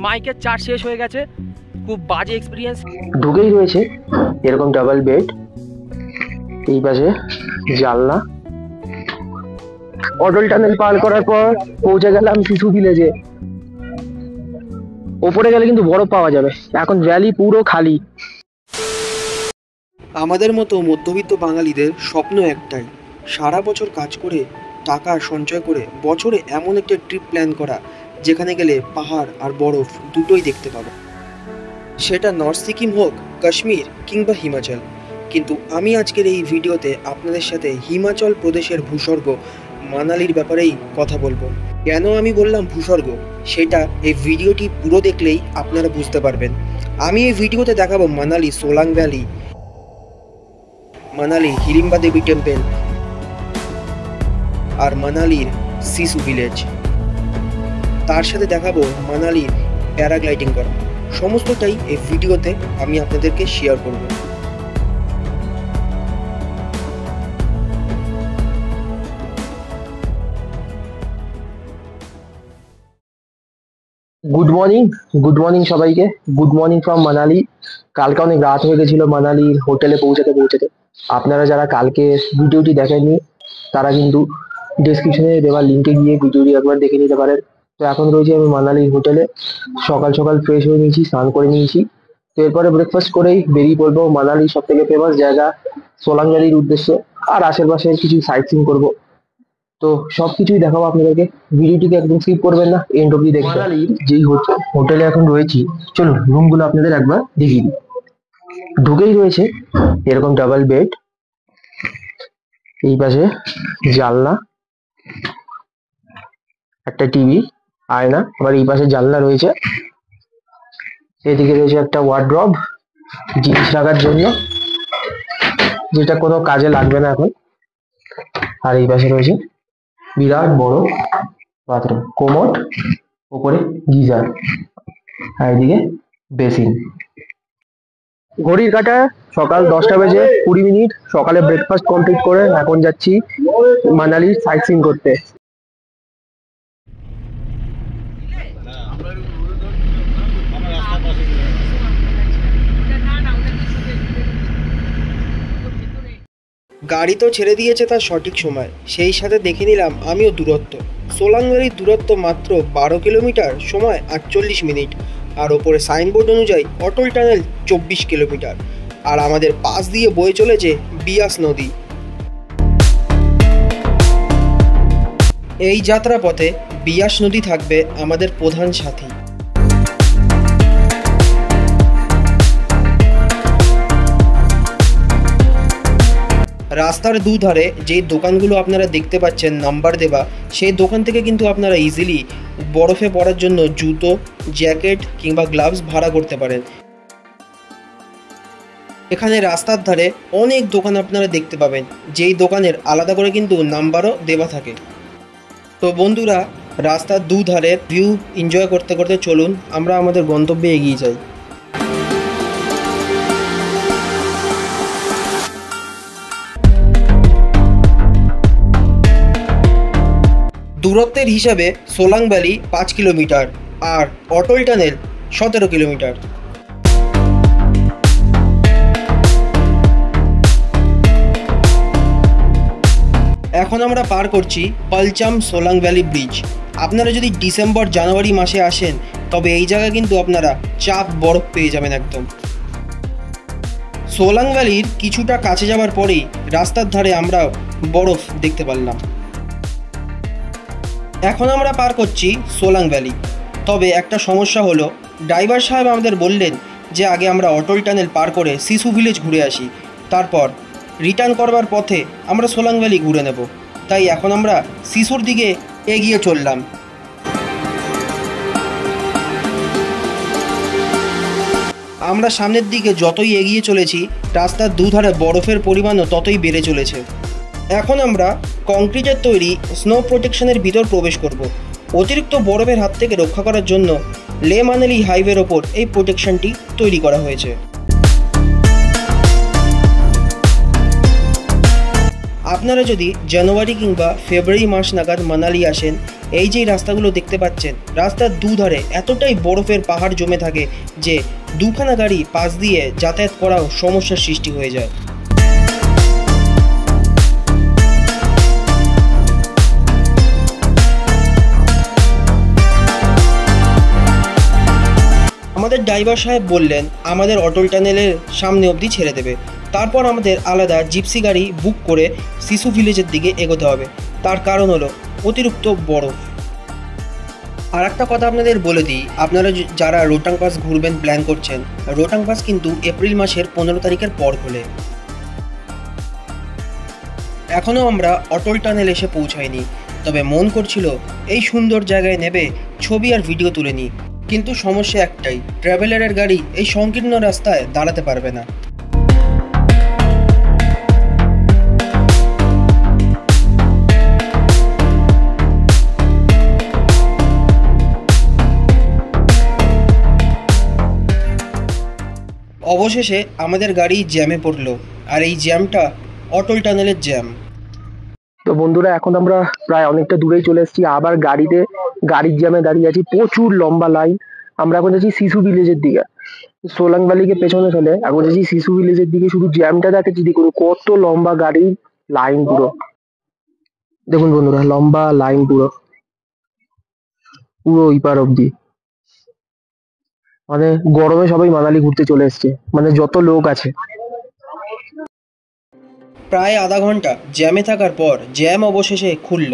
মাইকের চার্জ শেষ হয়ে গেছে, খুব বাজে এক্সপিরিয়েন্স। ঢুকেই রয়েছে এরকম ডাবল বেড, এই পাশে জানলা। অটল টানেল পার করার পর পৌঁছে গেলাম শিশু ভিলেজে। ওপরে গেলে কিন্তু বরফ পাওয়া যাবে, এখন ভ্যালি পুরো খালি। আমাদের মতো মধ্যবিত্ত বাঙালিদের স্বপ্ন একটাই, সারা বছর কাজ করে টাকা সঞ্চয় করে বছরে এমন একটা ট্রিপ প্ল্যান করা যেখানে গেলে পাহাড় আর বরফ দুটোই দেখতে পাবো, সেটা নর্থ সিকিম হোক, কাশ্মীর কিংবা হিমাচল। কিন্তু আমি আজকের এই ভিডিওতে আপনাদের সাথে হিমাচল প্রদেশের ভূস্বর্গ মানালির ব্যাপারেই কথা বলবো। কেন আমি বললাম ভূস্বর্গ, সেটা এই ভিডিওটি পুরো দেখলেই আপনারা বুঝতে পারবেন। আমি এই ভিডিওতে দেখাবো মানালি সোলাং ভ্যালি, মানালি হিড়িম্বা দেবী টেম্পল আর মানালির সিসু ভিলেজ। তার সাথে দেখাবো মানালির প্যারাগ্লাইডিং করা। সমস্তটাই এই ভিডিওতে আমি আপনাদেরকে শেয়ার করব। গুড মর্নিং সবাইকে, গুড মর্নিং ফ্রম মানালি। কালকে অনেক রাত হয়ে গেছিল মানালির হোটেলে পৌঁছাতে। আপনারা যারা কালকে ভিডিওটি দেখেননি তারা কিন্তু ডেসক্রিপশনে দেওয়া লিঙ্কে গিয়ে ভিডিওটি একবার দেখে নিতে পারেন। তো এখন রয়েছে আমি মানালির হোটেলে, সকাল সকাল ফ্রেশ হয়ে নিয়েছি, স্নান করে নিয়েছি। তো এরপরে ব্রেকফাস্ট করেই বেরিয়ে পড়বো মানালির সব থেকে ফেমাস জায়গা সোলাং ভ্যালির উদ্দেশ্যে, আর আশেপাশের কিছু সাইট সিইং করবো। তো সবকিছুই দেখাবো আপনাদেরকে, ভিডিওটিকে একদম স্কিপ করবেন না, এন্ড অব্দি দেখবেন। মানালির যেই হোটেলে এখন রয়েছি, চলুন রুমগুলো আপনাদের একবার দেখিয়ে দিই। ঢুকেই রয়েছে এরকম ডাবল বেড, এই পাশে জানলা, একটা টিভি, আয়না, আবার এই পাশে জানলা রয়েছে। এদিকে রয়েছে একটা ওয়ার্ড্রব জিনিস রাখার জন্য, যেটা কোনো কাজে লাগবে না এখন। আর এই পাশে রয়েছে বিরাট বড় বাথরুম, কোমোড, উপরে গিজার, আর এদিকে বেসিন। ঘড়ির কাঁটা সকাল 10টা বেজে 20 মিনিট। সকালে ব্রেকফাস্ট কমপ্লিট করে এখন যাচ্ছি মানালির সাইট সিইং করতে। গাড়ি তো ছেড়ে দিয়েছে তার সঠিক সময়, সেই সাথে দেখে নিলাম আমিও দূরত্ব। সোলাং ভ্যালির দূরত্ব মাত্র 12 কিলোমিটার, সময় 48 মিনিট। আর ওপরে সাইনবোর্ড অনুযায়ী অটল টানেল 24 কিলোমিটার। আর আমাদের পাশ দিয়ে বয়ে চলেছে বিয়াস নদী। এই যাত্রাপথে বিয়াস নদী থাকবে আমাদের প্রধান সাথী। রাস্তার দুধারে যেই দোকানগুলো আপনারা দেখতে পাচ্ছেন নাম্বার দেওয়া, সেই দোকান থেকে কিন্তু আপনারা ইজিলি বরফে পড়ার জন্য জুতো, জ্যাকেট কিংবা গ্লাভস ভাড়া করতে পারেন। এখানে রাস্তার ধারে অনেক দোকান আপনারা দেখতে পাবেন, যেই দোকানের আলাদা করে কিন্তু নাম্বারও দেওয়া থাকে। তো বন্ধুরা, রাস্তার দুধারের ভিউ এনজয় করতে করতে চলুন আমরা আমাদের গন্তব্যে এগিয়ে যাই। দূরত্বের হিসাবে সোলাং ভ্যালি 5 কিলোমিটার আর অটল টানেল 17 কিলোমিটার। এখন আমরা পার করছি পালচাম সোলাং ভ্যালি ব্রিজ। আপনারা যদি ডিসেম্বর জানুয়ারি মাসে আসেন তবে এই জায়গায় কিন্তু আপনারা চাপ বরফ পেয়ে যাবেন একদম। সোলাং ভ্যালির কিছুটা কাছে যাওয়ার পরেই রাস্তার ধারে আমরা বরফ দেখতে পারলাম। এখন আমরা পার করছি সোলাং ভ্যালি। তবে একটা সমস্যা হলো, ড্রাইভার সাহেব আমাদের বললেন যে আগে আমরা অটল টানেল পার করে সিসু ভিলেজ ঘুরে আসি, তারপর রিটার্ন করবার পথে আমরা সোলাং ভ্যালি ঘুরে নেব। তাই এখন আমরা সিসুর দিকে এগিয়ে চললাম। আমরা সামনের দিকে যতই এগিয়ে চলেছি, রাস্তার দুধারে বরফের পরিমাণও ততই বেড়ে চলেছে। এখন আমরা কংক্রিটের তৈরি স্নো প্রোটেকশনের ভিতর প্রবেশ করব। অতিরিক্ত বরফের হাত থেকে রক্ষা করার জন্য লে মানালি হাইওয়ের ওপর এই প্রোটেকশনটি তৈরি করা হয়েছে। আপনারা যদি জানুয়ারি কিংবা ফেব্রুয়ারি মাস নাগাদ মানালি আসেন, এই যে রাস্তাগুলো দেখতে পাচ্ছেন, রাস্তার দুধারে এতটাই বরফের পাহাড় জমে থাকে যে দুখানা গাড়ি পাশ দিয়ে যাতায়াত করাও সমস্যার সৃষ্টি হয়ে যায়। আমাদের ড্রাইভার সাহেব বললেন আমাদের অটল টানেলের সামনে অবধি ছেড়ে দেবে, তারপর আমাদের আলাদা জিপসি গাড়ি বুক করে শিশু ভিলেজের দিকে এগোতে হবে। তার কারণ হলো অতিরিক্ত বরফ। আর একটা কথা আপনাদের বলে দিই, আপনারা যারা রোহতাং পাস ঘুরবেন প্ল্যান করছেন, রোহতাং পাস কিন্তু এপ্রিল মাসের 15 তারিখের পর খোলে। এখনও আমরা অটল টানেল এসে পৌঁছাইনি, তবে মন করছিল এই সুন্দর জায়গায় নেবে ছবি আর ভিডিও তুলে নিই, কিন্তু সমস্যা একটাই, ট্রাভেলারের গাড়ি এই সংকীর্ণ রাস্তায় দাঁড়াতে পারবে না। অবশেষে আমাদের গাড়ি জ্যামে পড়লো, আর এই জ্যামটা অটল টানেলের জ্যাম। তো বন্ধুরা, এখন আমরা প্রায় অনেকটা দূরেই চলে এসেছি। আবার গাড়ির জ্যামে দাঁড়িয়ে আছি, প্রচুর লম্বা লাইন। আমরা এখন যাচ্ছি শিশু ভিলেজের দিকে, সোলাং ভ্যালিকে পেছনে ফেলে এখন যাচ্ছি শিশু ভিলেজের দিকে। শুধু জ্যামটা দেখেছি, দেখুন কত লম্বা গাড়ির লাইন, পুরো দেখুন বন্ধুরা, লম্বা লাইন পুরো পুরো ওই পার অব্দি। মানে গরমে সবাই মানালি ঘুরতে চলে এসছে, মানে যত লোক আছে। প্রায় আধা ঘন্টা জ্যামে থাকার পর জ্যাম অবশেষে খুলল।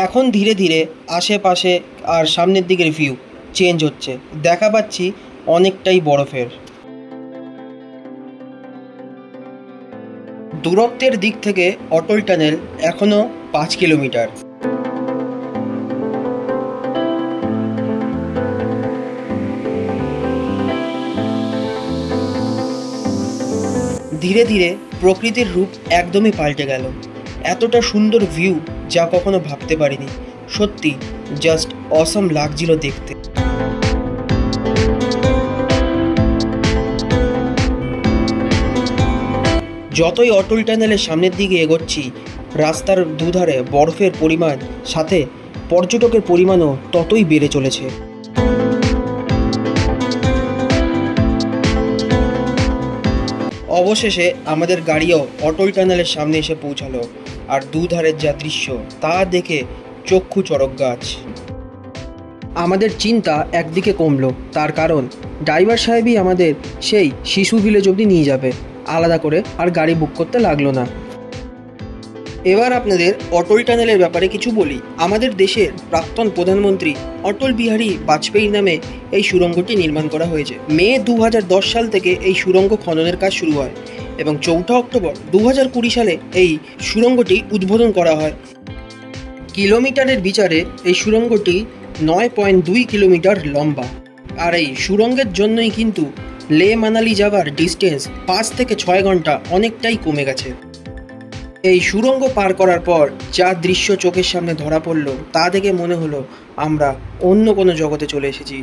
এখন ধীরে ধীরে আশেপাশে আর সামনের দিকের ভিউ চেঞ্জ হচ্ছে, দেখা পাচ্ছি অনেকটাই বরফের। দূরত্বের দিক থেকে অটল টানেল এখনো 5 কিলোমিটার। ধীরে ধীরে প্রকৃতির রূপ একদমই পাল্টে গেল। এতটা সুন্দর ভিউ যা কখনো ভাবতে পারিনি, সত্যি জাস্ট অসম লাগছিল দেখতে। যতই অটল টানেলের সামনের দিকে এগোচ্ছি, রাস্তার দুধারে বরফের পরিমাণ সাথে পর্যটকের পরিমাণও ততই বেড়ে চলেছে। অবশেষে আমাদের গাড়িও অটল টানেলের সামনে এসে পৌঁছালো, আর দুধারের যা দৃশ্য তা দেখে চক্ষু চড়ক গাছ। আমাদের চিন্তা একদিকে কমলো, তার কারণ ড্রাইভার সাহেবই আমাদের সেই শিশু ভিলেজ অবধি নিয়ে যাবে, আলাদা করে আর গাড়ি বুক করতে লাগলো না। এবার আপনাদের অটল টানেলের ব্যাপারে কিছু বলি। আমাদের দেশের প্রাক্তন প্রধানমন্ত্রী অটল বিহারী বাজপেয়ীর নামে এই সুড়ঙ্গটি নির্মাণ করা হয়েছে। মে 2010 সাল থেকে এই সুড়ঙ্গ খননের কাজ শুরু হয় এবং 4 অক্টোবর 2020 সালে এই সুড়ঙ্গটি উদ্বোধন করা হয়। কিলোমিটারের বিচারে এই সুড়ঙ্গটি 9.2 কিলোমিটার লম্বা, আর এই সুড়ঙ্গের জন্যই কিন্তু লে মানালি যাওয়ার ডিস্টেন্স 5 থেকে 6 ঘন্টা অনেকটাই কমে গেছে। এই সুড়ঙ্গ পার করার পর যা দৃশ্য চোখের সামনে ধরা পড়ল, তা দেখে মনে হলো আমরা অন্য কোনো জগতে চলে এসেছি।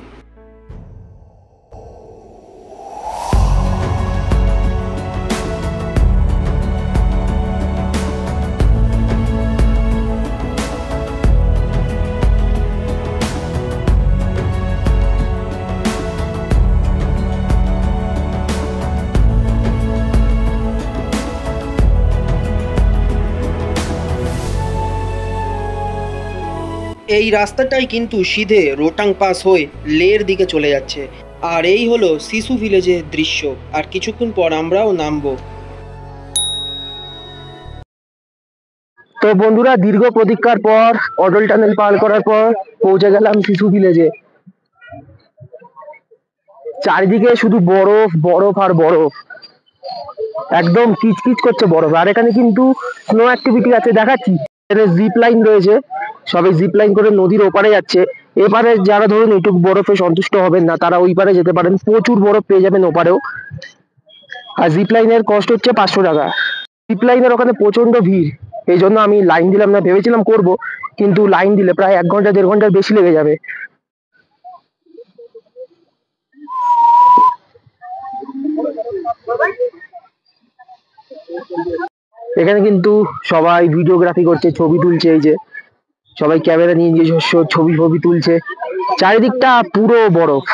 এই রাস্তাটাই কিন্তু সিধে রোহতাং পাস হয়ে লের দিকে চলে যাচ্ছে, আর এই হলো শিশু ভিলেজের দৃশ্য। আর কিছুক্ষণ পর আমরাও নামবো। তো বন্ধুরা, দীর্ঘ প্রতীক্ষার পর অটল টানেল পার করার পর পৌঁছে গেলাম শিশু ভিলেজে। চারিদিকে শুধু বরফ বরফ আর বরফ, একদম কিচকিচ করছে বরফ। আর এখানে কিন্তু স্নো অ্যাক্টিভিটি আছে, দেখাচ্ছি। জিপ লাইন রয়েছে, সবাই জিপ লাইন করে নদীর ওপারে যাচ্ছে। এপারে যারা ধরুন একটু বরফে সন্তুষ্ট হবেন না, তারা ওই পারে যেতে পারেন, প্রচুর বরফ পেয়ে যাবেন ওপারেও। আর জিপ লাইনের কস্ট হচ্ছে 500 টাকা। জিপ লাইনের ওখানে প্রচন্ড ভিড়, এই জন্য আমি লাইন দিলাম না, ভেবেছিলাম করব, কিন্তু লাইন দিলে প্রায় 1 ঘন্টা 1.5 ঘন্টার বেশি লেগে যাবে। এখানে কিন্তু সবাই ভিডিওগ্রাফি করছে, ছবি তুলছে। এই যে সবাই ক্যামেরা নিয়ে নিজস্ব ছবি ছবি তুলছে। চারিদিকটা পুরো বরফ।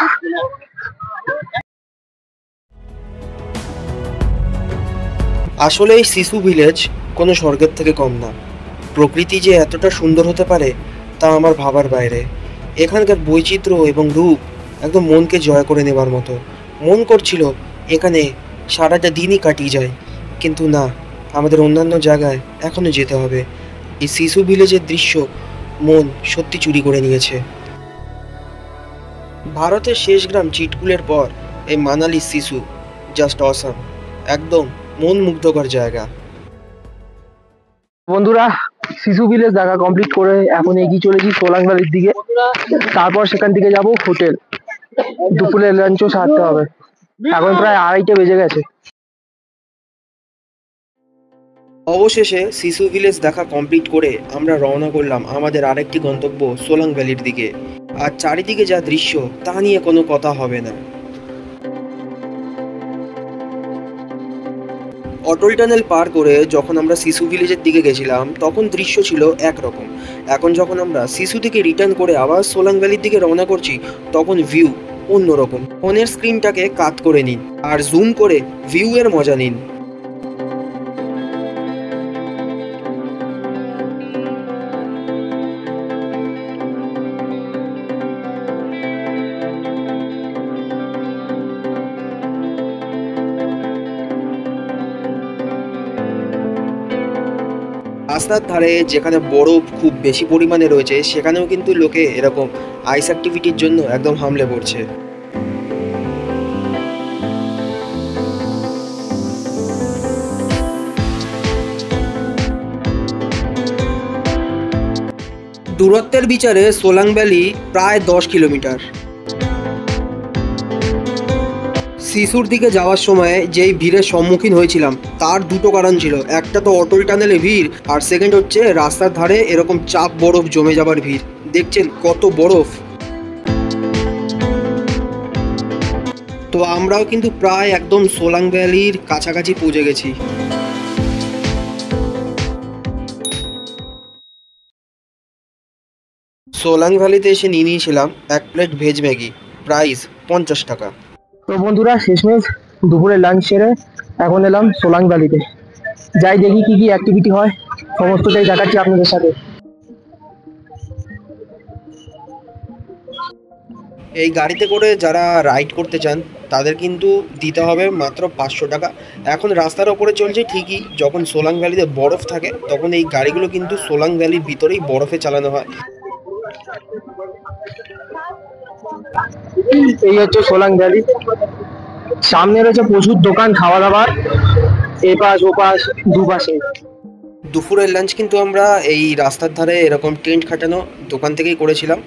আসলে এই শিশু ভিলেজ কোনো স্বর্গের থেকে কম না। প্রকৃতি যে এতটা সুন্দর হতে পারে তা আমার ভাবার বাইরে। এখানকার বৈচিত্র্য এবং রূপ একদম মনকে জয় করে নেবার মতো। মন করছিল এখানে সারাটা দিনই কাটিয়ে যায়, কিন্তু না, আমাদের অন্যান্য জায়গায় এখনও যেতে হবে। এই শিশু ভিলেজের দৃশ্য মন সত্যি চুরি করে নিয়েছে। ভারতের শেষ গ্রাম চিটকুলের পর এই মানালি শিশু জাস্ট অসাম, একদম মন মুগ্ধকর জায়গা। বন্ধুরা, শিশু ভিলেজ দেখা কমপ্লিট করে এখন এগিয়ে চলেছি সোলাং ভ্যালির দিকে। তারপর সেখান থেকে যাব হোটেল। দুপুরের লাঞ্চও সারতে হবে। এখন প্রায় 2:30 বেজে গেছে। অবশেষে শিশু ভিলেজ দেখা কমপ্লিট করে আমরা রওনা করলাম আমাদের আরেকটি গন্তব্য সোলাং ভ্যালির দিকে। আর চারিদিকে যা দৃশ্য তা নিয়ে কোনো কথা হবে না। অটল টানেল পার করে যখন আমরা শিশু ভিলেজের দিকে গেছিলাম তখন দৃশ্য ছিল একরকম। এখন যখন আমরা শিশু থেকে রিটার্ন করে আবার সোলাং ভ্যালির দিকে রওনা করছি তখন ভিউ অন্যরকম। ফোনের স্ক্রিনটাকে কাট করে নিন আর জুম করে ভিউ এর মজা নিন। রাস্তার ধারে যেখানে বরফ খুব বেশি পরিমাণে রয়েছে সেখানেও কিন্তু লোকে এরকম আইস অ্যাক্টিভিটির জন্য একদম হামলে পড়ছে। দূরত্বের বিচারে সোলাং ভ্যালি প্রায় 10 কিলোমিটার। শিশুর দিকে যাওয়ার সময় যেই ভিড়ের সম্মুখীন হয়েছিলাম তার দুটো কারণ ছিল। একটা তো অটল টানেলে ভিড়, আর সেকেন্ড হচ্ছে রাস্তার ধারে এরকম চাপ বরফ জমে যাবার ভিড়। দেখছেন কত বরফ। তো আমরাও কিন্তু প্রায় একদম সোলাং ভ্যালির কাছাকাছি পৌঁছে গেছি। সোলাং ভ্যালিতে এসে নিয়ে নিয়েছিলাম 1 প্লেট ভেজ ম্যাগি, প্রাইস 50 টাকা। তো বন্ধুরা, শেষমেশ দুপুরের লাঞ্চ সেরে এখন এলাম সোলাং ভ্যালিতে। যাই দেখি কি কি অ্যাক্টিভিটি হয়, সমস্তটাই দেখাচ্ছি আপনাদের সাথে। এই গাড়িতে করে যারা রাইড করতে চান তাদের কিন্তু দিতে হবে মাত্র 500 টাকা। এখন রাস্তার ওপরে চলছে ঠিকই, যখন সোলাং ভ্যালিতে বরফ থাকে তখন এই গাড়িগুলো কিন্তু সোলাং ভ্যালির ভিতরেই বরফে চালানো হয়। এই হচ্ছে সোলাং ভ্যালি। সামনে রয়েছে প্রচুর দোকান, খাওয়া দাওয়ার, এপাশ ওপাশ দুপাশে। দুপুরের লাঞ্চ কিন্তু আমরা এই রাস্তার ধারে এরকম টেন্ট খাটানো দোকান থেকেই করেছিলাম।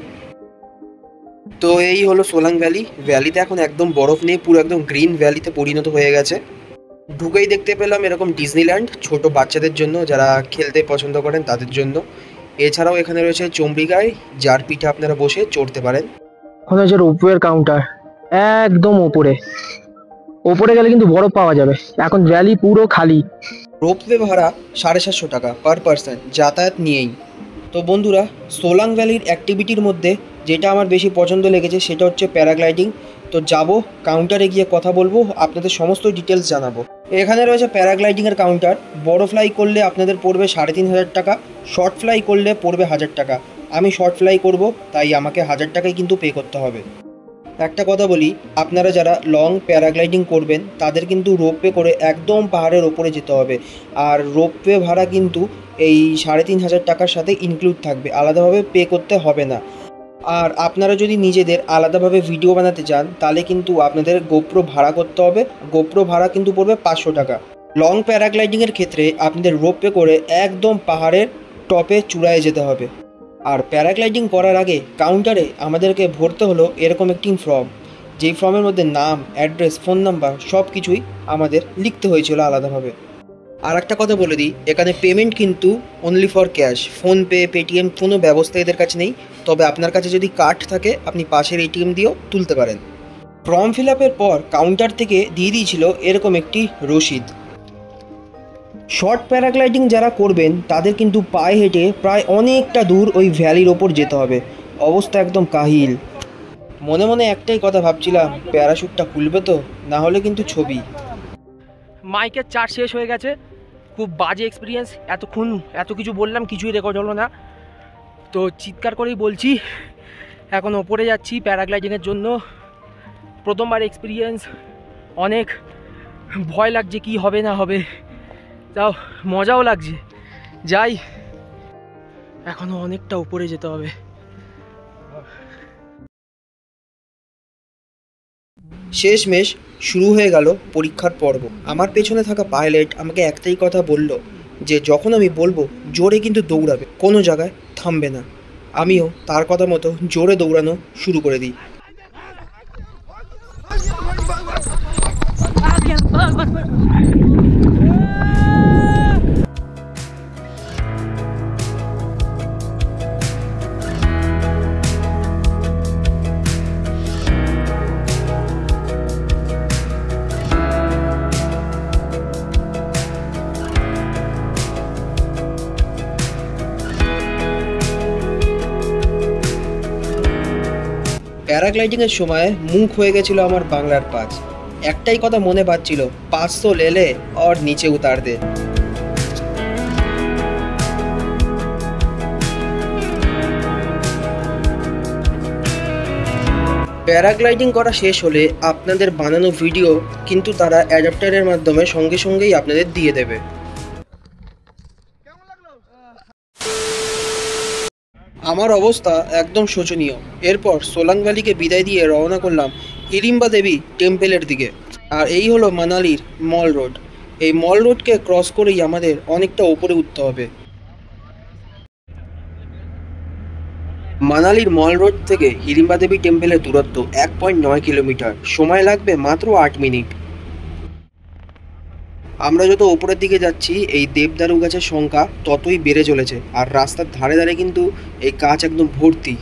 তো এই হলো সোলাং ভ্যালি। ভ্যালিতে এখন একদম বরফ নেই, পুরো একদম গ্রিন ভ্যালিতে পরিণত হয়ে গেছে। ঢুকেই দেখতে পেলাম এরকম ডিজনিল্যান্ড, ছোট বাচ্চাদের জন্য, যারা খেলতে পছন্দ করেন তাদের জন্য। এছাড়াও এখানে রয়েছে চমড়িগাই, যার পিঠে আপনারা বসে চড়তে পারেন। এখন হচ্ছে রোপওয়ের কাউন্টার, একদম ওপরে। ওপরে গেলে কিন্তু বরফ পাওয়া যাবে। এখন ভ্যালি পুরো খালি। রোপওয়ে ভাড়া 750 টাকা পার পারসন, যাতায়াত নিয়েই। তো বন্ধুরা, সোলাং ভ্যালির অ্যাক্টিভিটির মধ্যে যেটা আমার বেশি পছন্দ লেগেছে সেটা হচ্ছে প্যারাগ্লাইডিং। তো যাব, কাউন্টারে গিয়ে কথা বলবো, আপনাদের সমস্ত ডিটেলস জানাবো। এখানে রয়েছে প্যারাগ্লাইডিংয়ের কাউন্টার। বড় ফ্লাই করলে আপনাদের পড়বে 3500 টাকা, শর্ট ফ্লাই করলে পড়বে 1000 টাকা। আমি শর্ট ফ্লাই করব, তাই আমাকে 1000 টাকাই কিন্তু পে করতে হবে। একটা কথা বলি, আপনারা যারা লং প্যারাগ্লাইডিং করবেন তাদের কিন্তু রোপওয়ে করে একদম পাহাড়ের ওপরে যেতে হবে। আর রোপওয়ে ভাড়া কিন্তু এই 3500 টাকার সাথে ইনক্লুড থাকবে, আলাদাভাবে পে করতে হবে না। আর আপনারা যদি নিজেদের আলাদাভাবে ভিডিও বানাতে চান তাহলে কিন্তু আপনাদের গোপ্রো ভাড়া করতে হবে। গোপ্রো ভাড়া কিন্তু পড়বে 500 টাকা। লং প্যারাগ্লাইডিংয়ের ক্ষেত্রে আপনাদের রোপওয়ে করে একদম পাহাড়ের টপে চূড়ায় যেতে হবে। আর প্যারাগ্লাইডিং করার আগে কাউন্টারে আমাদেরকে ভরতে হলো এরকম একটি ফর্ম, যেই ফর্মের মধ্যে নাম, অ্যাড্রেস, ফোন নাম্বার সব কিছুই আমাদের লিখতে হয়েছিল আলাদাভাবে। আর একটা কথা বলে দিই, এখানে পেমেন্ট কিন্তু only for cash. PhonePe, Paytm কোনো ব্যবস্থা এদের কাছে নেই। তবে আপনার কাছে যদি কার্ড থাকে আপনি পাশের এটিএম দিয়েও তুলতে পারেন। ফর্ম ফিল আপের পর কাউন্টার থেকে দিয়ে দিয়েছিল এরকম একটি রসিদ। শর্ট প্যারাগ্লাইডিং যারা করবেন তাদের কিন্তু পায়ে হেঁটে প্রায় অনেকটা দূর ওই ভ্যালির ওপর যেতে হবে। অবস্থা একদম কাহিল। মনে মনে একটাই কথা ভাবছিলাম, প্যারাশুটটা খুলবে তো, না হলে কিন্তু ছবি। মাইকের চার্জ শেষ হয়ে গেছে, খুব বাজে এক্সপিরিয়েন্স। এতক্ষণ এত কিছু বললাম, কিছুই রেকর্ড হলো না, তো চিৎকার করেই বলছি। এখন ওপরে যাচ্ছি প্যারাগ্লাইডিংয়ের জন্য। প্রথমবার এক্সপিরিয়েন্স, অনেক ভয় লাগছে কি হবে না হবে, তাও মজাও লাগছে। যাই, এখনও অনেকটা উপরে যেতে হবে। শেষমেশ শুরু হয়ে গেল পরীক্ষার পর্ব। আমার পেছনে থাকা পাইলট আমাকে একটাই কথা বলল যে যখন আমি বলবো জোরে কিন্তু দৌড়াবে, কোনো জায়গায় থামবে না। আমিও তার কথা মতো জোরে দৌড়ানো শুরু করে দিই। প্যারাগ্লাইডিংয়ের সময় মুখ হয়ে গেছিল আমার বাংলার পাঁচ। একটাই কথা মনে বাজছিল, 500 লেলে আর নিচে উতার দে। প্যারাগ্লাইডিং করা শেষ হলে আপনাদের বানানো ভিডিও কিন্তু তারা অ্যাডাপ্টারের মাধ্যমে সঙ্গে সঙ্গেই আপনাদের দিয়ে দেবে। আমার অবস্থা একদম শোচনীয়। এরপর সোলাং ভ্যালিকে বিদায় দিয়ে রওনা করলাম হিড়িম্বা দেবী টেম্পেলের দিকে। আর এই হলো মানালির মল রোড। এই মল রোডকে ক্রস করেই আমাদের অনেকটা ওপরে উঠতে হবে। মানালির মল রোড থেকে হিড়িম্বা দেবী টেম্পেলের দূরত্ব 1.9 কিলোমিটার। সময় লাগবে মাত্র 8 মিনিট। আমরা যত ওপরের দিকে যাচ্ছি এই দেবদারু গাছের সংখ্যা ততই বেড়ে চলেছে, আর রাস্তার ধারে ধারে কিন্তু এই গাছ একদম ভর্তি।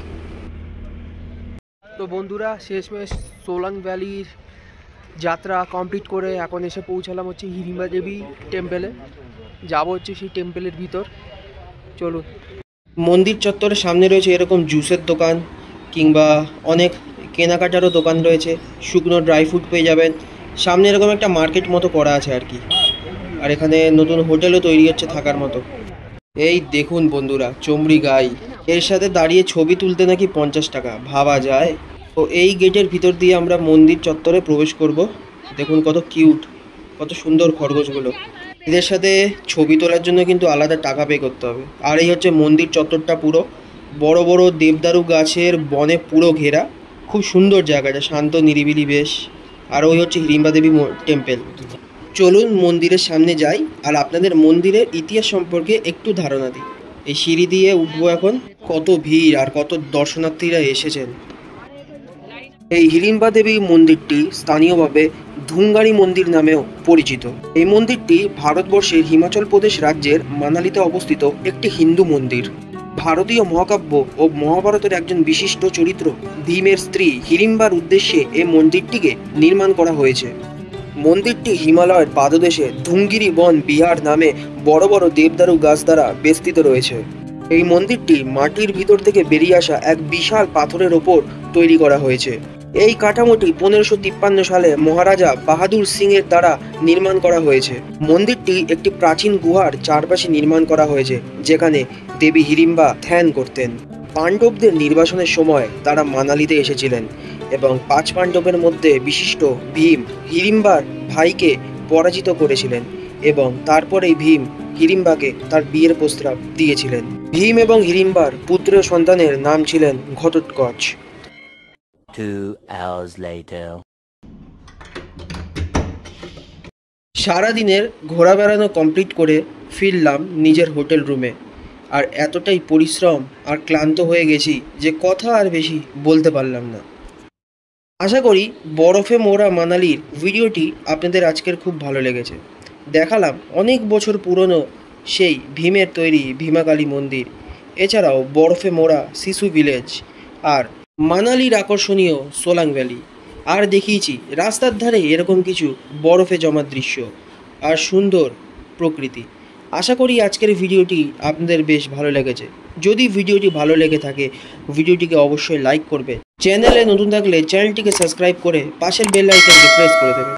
তো বন্ধুরা, শেষমেশ সোলাং ভ্যালির যাত্রা কমপ্লিট করে এখন এসে পৌঁছালাম হচ্ছে হিড়িম্বা দেবী টেম্পেলে। যাবো হচ্ছে সেই টেম্পেলের ভিতর, চলুন। মন্দির চত্বরের সামনে রয়েছে এরকম জুসের দোকান, কিংবা অনেক কেনাকাটারও দোকান রয়েছে। শুকনো ড্রাই ফ্রুট পেয়ে যাবেন। সামনে এরকম একটা মার্কেট মতো করা আছে আর কি। আর এখানে নতুন হোটেলও তৈরি হচ্ছে থাকার মতো। এই দেখুন বন্ধুরা, চমড়ি গাই, এর সাথে দাঁড়িয়ে ছবি তুলতে নাকি 50 টাকা, ভাবা যায়। তো এই গেটের ভিতর দিয়ে আমরা মন্দির চত্বরে প্রবেশ করব। দেখুন কত কিউট, কত সুন্দর খরগোশগুলো। এদের সাথে ছবি তোলার জন্য কিন্তু আলাদা টাকা পে করতে হবে। আর এই হচ্ছে মন্দির চত্বরটা, পুরো বড় বড় দেবদারু গাছের বনে পুরো ঘেরা। খুব সুন্দর জায়গাটা, শান্ত নিরিবিলি বেশ। আর ওই হচ্ছে হিড়িম্বা দেবী টেম্পেল। চলুন মন্দিরের সামনে যাই আর আপনাদের মন্দিরের ইতিহাস সম্পর্কে একটু ধারণা দিই। এই সিঁড়ি দিয়ে উঠবো এখন। কত ভিড় আর কত দর্শনার্থীরা এসেছেন। এই হিড়িম্বা দেবী মন্দিরটি স্থানীয়ভাবে ধুঙ্গারি মন্দির নামেও পরিচিত। এই মন্দিরটি ভারতবর্ষের হিমাচল প্রদেশ রাজ্যের মানালিতে অবস্থিত একটি হিন্দু মন্দির। ভারতীয় মহাকাব্য ও মহাভারতের একজন বিশিষ্ট চরিত্র ভীমের স্ত্রী হিড়িম্বার উদ্দেশ্যে এই মন্দিরটিকে নির্মাণ করা হয়েছে। মন্দিরটি হিমালয়ের পাদদেশে ধুঙ্গিরি বন বিহার নামে বড় বড় দেবদারু গাছ দ্বারা বেষ্টিত রয়েছে। এই মন্দিরটি মাটির ভিতর থেকে বেরিয়ে আসা এক বিশাল পাথরের ওপর তৈরি করা হয়েছে। এই কাঠামোটি 1553 সালে মহারাজা বাহাদুর সিং এর দ্বারা নির্মাণ করা হয়েছে। মন্দিরটি একটি প্রাচীন গুহার চারপাশে নির্মাণ করা হয়েছে, যেখানে দেবী হিড়িম্বা ধ্যান করতেন। পাণ্ডবদের নির্বাসনের সময় তারা মানালিতে এসেছিলেন এবং 5 পাণ্ডবের মধ্যে বিশিষ্ট ভীম হিড়িম্বার ভাইকে পরাজিত করেছিলেন এবং তারপরেই ভীম হিড়িম্বাকে তার বিয়ের প্রস্তাব দিয়েছিলেন। ভীম এবং হিড়িম্বার পুত্র সন্তানের নাম ছিলেন ঘটোৎকচ। 2 hours later. সারাদিনের ঘোরা বেড়ানো কমপ্লিট করে ফিরলাম নিজের হোটেল রুমে। আর এতটাই পরিশ্রম আর ক্লান্ত হয়ে গেছি যে কথা আর বেশি বলতে পারলাম না। আশা করি বরফে মোড়া মানালির ভিডিওটি আপনাদের আজকের খুব ভালো লেগেছে। দেখালাম অনেক বছর পুরনো সেই ভীমের তৈরি ভীমাকালী মন্দির, এছাড়াও বরফে মোড়া শিশু ভিলেজ আর মানালির আকর্ষণীয় সোলাং ভ্যালি। আর দেখিয়েছি রাস্তার ধারে এরকম কিছু বরফে জমা দৃশ্য আর সুন্দর প্রকৃতি। আশা করি আজকের ভিডিওটি আপনাদের বেশ ভালো লেগেছে। যদি ভিডিওটি ভালো লেগে থাকে ভিডিওটিকে অবশ্যই লাইক করবে। চ্যানেলে নতুন থাকলে চ্যানেলটিকে সাবস্ক্রাইব করে পাশের বেল আইকনটি প্রেস করে দেবে।